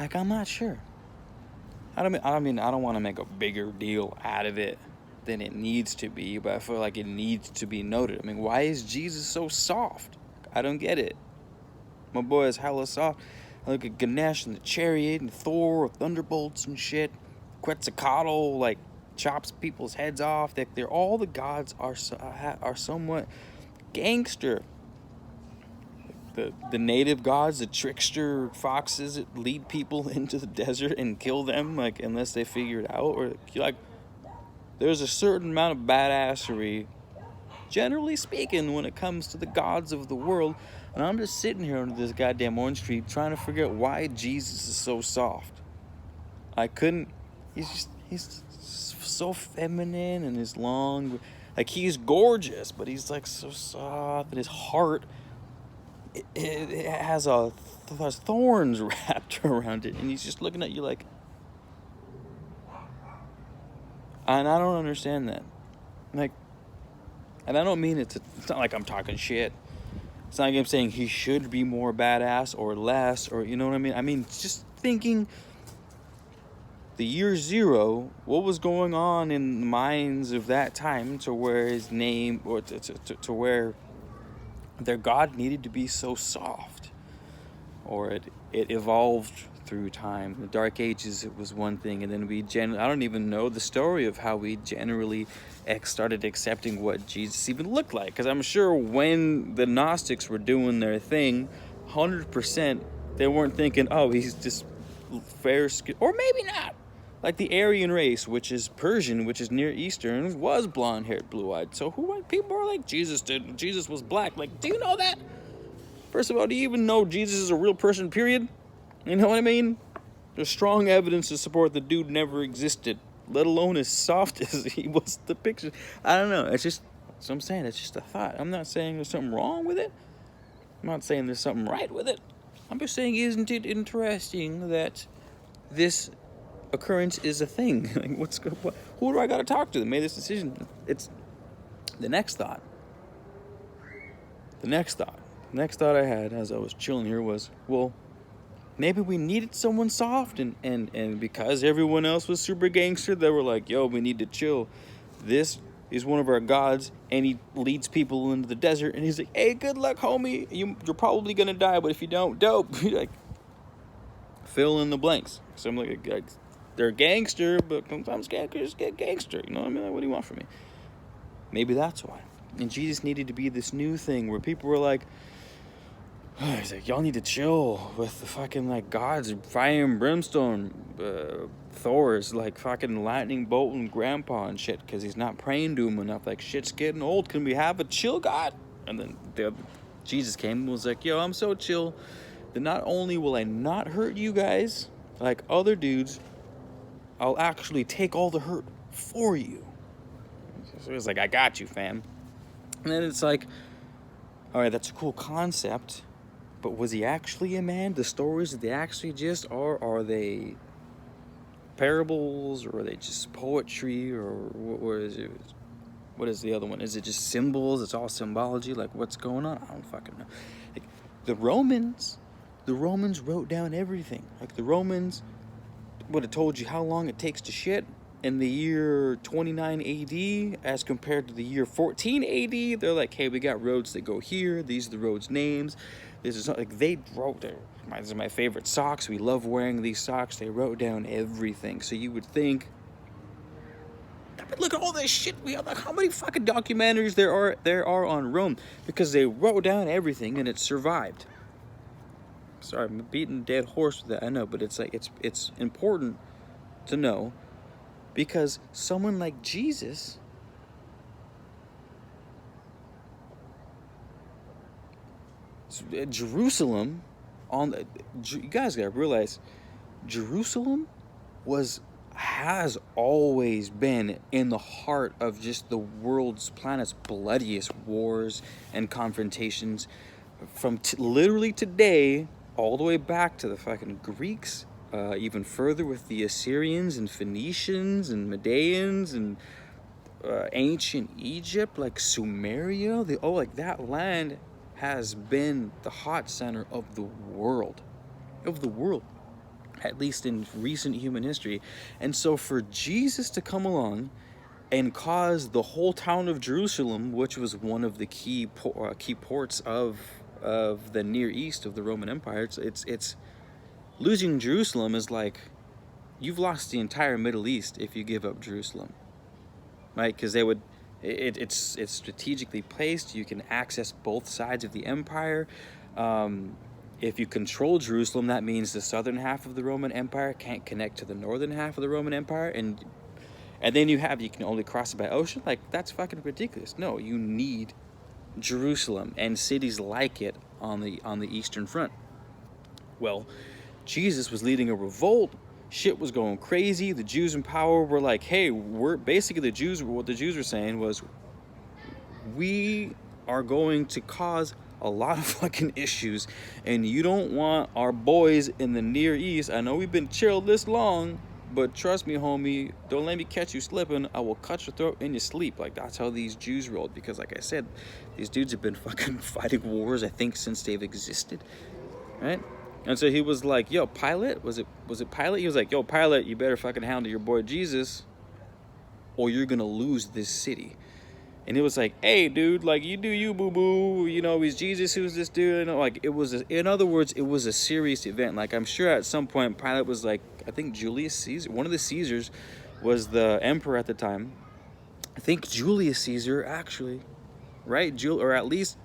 Like, I'm not sure. I don't want to make a bigger deal out of it than it needs to be, but I feel like it needs to be noted. I mean, why is Jesus so soft? I don't get it. My boy is hella soft. I look at Ganesh and the chariot and Thor with thunderbolts and shit. Quetzalcoatl like chops people's heads off. They're all the gods are somewhat gangster. The native gods, the trickster foxes that lead people into the desert and kill them, like, unless they figure it out. Or like, there's a certain amount of badassery, generally speaking, when it comes to the gods of the world. And I'm just sitting here under this goddamn orange tree trying to figure out why Jesus is so soft. I couldn't. He's so feminine and his long, like, he's gorgeous, but he's like so soft, and his heart, it has thorns wrapped around it, and he's just looking at you like, and I don't understand that. Like, and I don't mean it's not like I'm talking shit. It's not like I'm saying he should be more badass or less, or, you know what I mean? I mean, just thinking the year zero, what was going on in the minds of that time to where his name, or to where their God needed to be so soft, or it evolved through time. The Dark Ages, it was one thing, and then I don't even know the story of how we generally started accepting what Jesus even looked like, because I'm sure when the Gnostics were doing their thing, 100% they weren't thinking, oh, he's just fair skin, or maybe not. Like the Aryan race, which is Persian, which is Near Eastern, was blonde-haired, blue-eyed. So people are like, Jesus was black. Like, do you know that? First of all, do you even know Jesus is a real person, period? You know what I mean? There's strong evidence to support the dude never existed, let alone as soft as he was the picture. I don't know. It's just, that's what I'm saying. It's just a thought. I'm not saying there's something wrong with it. I'm not saying there's something right with it. I'm just saying, isn't it interesting that this occurrence is a thing? Like, who do I got to talk to that made this decision? It's the next thought. The next thought I had as I was chilling here was, well, maybe we needed someone soft, and because everyone else was super gangster, they were like, yo, we need to chill. This is one of our gods, and he leads people into the desert, and he's like, hey, good luck, homie. You're probably gonna die, but if you don't, dope. Like, fill in the blanks. So I'm like, they're gangster, but sometimes gangsters get gangster. You know what I mean? Like, what do you want from me? Maybe that's why. And Jesus needed to be this new thing where people were like, he's like, y'all need to chill with the fucking, like, gods, fire and brimstone, Thor's, like, fucking lightning bolt and grandpa and shit, because he's not praying to him enough. Like, shit's getting old. Can we have a chill God? And then Jesus came and was like, yo, I'm so chill that not only will I not hurt you guys like other dudes, I'll actually take all the hurt for you. So it's like, I got you, fam. And then it's like, all right, that's a cool concept, but was he actually a man? The stories that they actually just are they parables, or are they just poetry, or what is it? What is the other one? Is it just symbols? It's all symbology. Like, what's going on? I don't fucking know. Like, the Romans wrote down everything. Like, the Romans would have told you how long it takes to shit in the year 29 AD as compared to the year 14 AD. They're like, hey, we got roads that go here. These are the roads' names. This is like, they wrote there. These are my favorite socks. We love wearing these socks. They wrote down everything. So you would think, but look at all this shit we have. Like, how many fucking documentaries there are on Rome, because they wrote down everything and it survived. Sorry, I'm beating a dead horse with that. I know, but it's like, it's important to know, because someone like Jesus, Jerusalem, you guys gotta realize, Jerusalem has always been in the heart of just the planet's bloodiest wars and confrontations, from literally today all the way back to the fucking Greeks, even further with the Assyrians and Phoenicians and Medeans and ancient Egypt, like Sumeria. Like, that land has been the hot center of the world. at least in recent human history. And so for Jesus to come along and cause the whole town of Jerusalem, which was one of the key ports of the Near East of the Roman Empire, it's losing Jerusalem is like you've lost the entire Middle East if you give up Jerusalem, right? Because it's strategically placed. You can access both sides of the empire. If you control Jerusalem, that means the southern half of the Roman Empire can't connect to the northern half of the Roman Empire, and then you can only cross it by ocean. Like, that's fucking ridiculous. No, you need Jerusalem and cities like it on the Eastern Front. Well, Jesus was leading a revolt. Shit was going crazy. The Jews in power were like, hey, what the Jews were saying was, we are going to cause a lot of fucking issues, and you don't want our boys in the Near East. I know we've been chilled this long, but trust me, homie, don't let me catch you slipping. I will cut your throat in your sleep. Like, that's how these Jews rolled. Because, like I said, these dudes have been fucking fighting wars, I think, since they've existed, right? And so he was like, yo, Pilate, was it Pilate? He was like, yo, Pilate, you better fucking handle your boy Jesus, or you're gonna lose this city. And it was like, hey, dude, like, you do you, boo-boo. You know, is Jesus who's this dude? And like, in other words, it was a serious event. Like, I'm sure at some point Pilate was like, I think Julius Caesar, one of the Caesars was the emperor at the time. I think Julius Caesar, actually, right? Or at least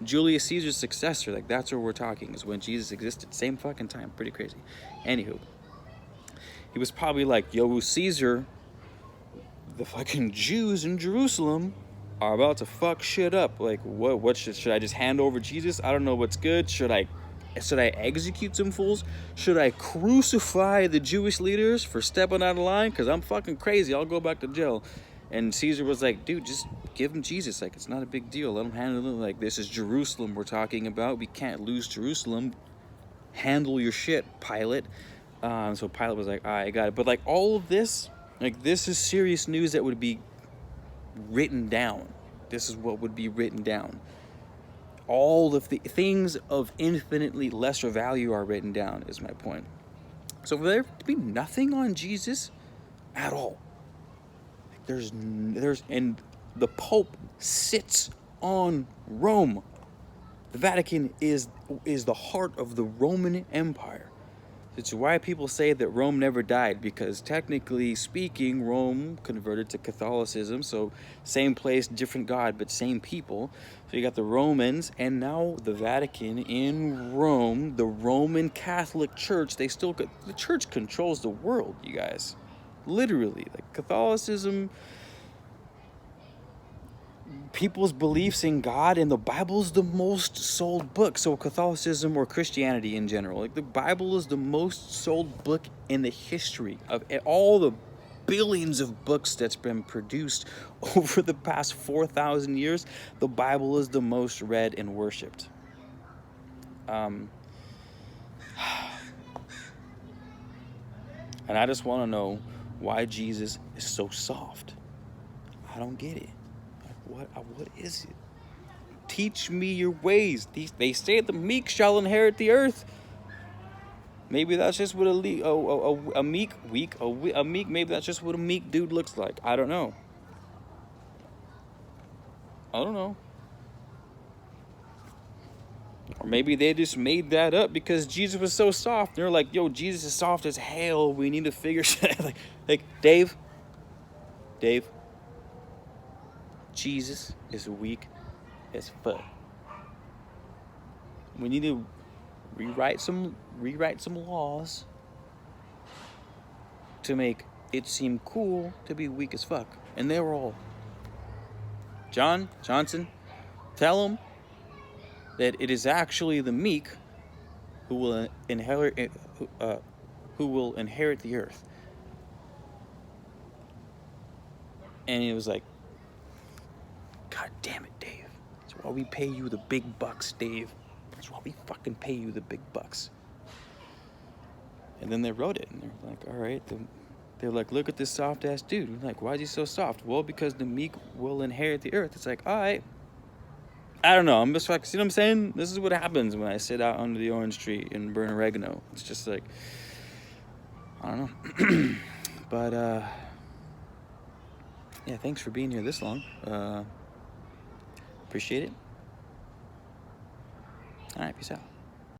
Julius Caesar's successor. Like, that's where we're talking, is when Jesus existed. Same fucking time. Pretty crazy. Anywho, he was probably like, yo, Caesar, the fucking Jews in Jerusalem are about to fuck shit up. Like, what should I just hand over Jesus? I don't know what's good. Should I execute some fools? Should I crucify the Jewish leaders for stepping out of line? Because I'm fucking crazy. I'll go back to jail. And Caesar was like, dude, just give him Jesus. Like, it's not a big deal. Let him handle it. Like, this is Jerusalem we're talking about. We can't lose Jerusalem. Handle your shit, Pilate. So Pilate was like, all right, I got it. But like, all of this, like, this is serious news that would be written down. This is what would be written down. All of the things of infinitely lesser value are written down, is my point. So for there to be nothing on Jesus at all, there's and the Pope sits on Rome. The Vatican is the heart of the Roman Empire. It's why people say that Rome never died, because technically speaking, Rome converted to Catholicism. So same place, different God, but same people. So you got the Romans, and now the Vatican in Rome, the Roman Catholic Church. The church controls the world, you guys. Literally, like Catholicism, people's beliefs in God, and the Bible's the most sold book. So Catholicism, or Christianity in general, like, the Bible is the most sold book in the history of all the billions of books that's been produced over the past 4,000 years. The Bible is the most read and worshipped. And I just want to know why Jesus is so soft. I don't get it. What is it? Teach me your ways. They say the meek shall inherit the earth. Maybe that's just what a meek. Maybe that's just what a meek dude looks like. I don't know. Or maybe they just made that up because Jesus was so soft. They're like, yo, Jesus is soft as hell. We need to figure shit out. like Dave. Jesus is weak as fuck. We need to rewrite some laws to make it seem cool to be weak as fuck. And they were all, Johnson, tell him that it is actually the meek who will inherit the earth. And he was like, God damn it, Dave. That's why we pay you the big bucks, Dave. That's why we fucking pay you the big bucks. And then they wrote it, and they're like, all right. They're like, look at this soft-ass dude. I'm like, why is he so soft? Well, because the meek will inherit the earth. It's like, all right. I don't know. I'm just like, see what I'm saying? This is what happens when I sit out under the orange tree and burn oregano. It's just like, I don't know. But, yeah, thanks for being here this long. Appreciate it. All right, peace out.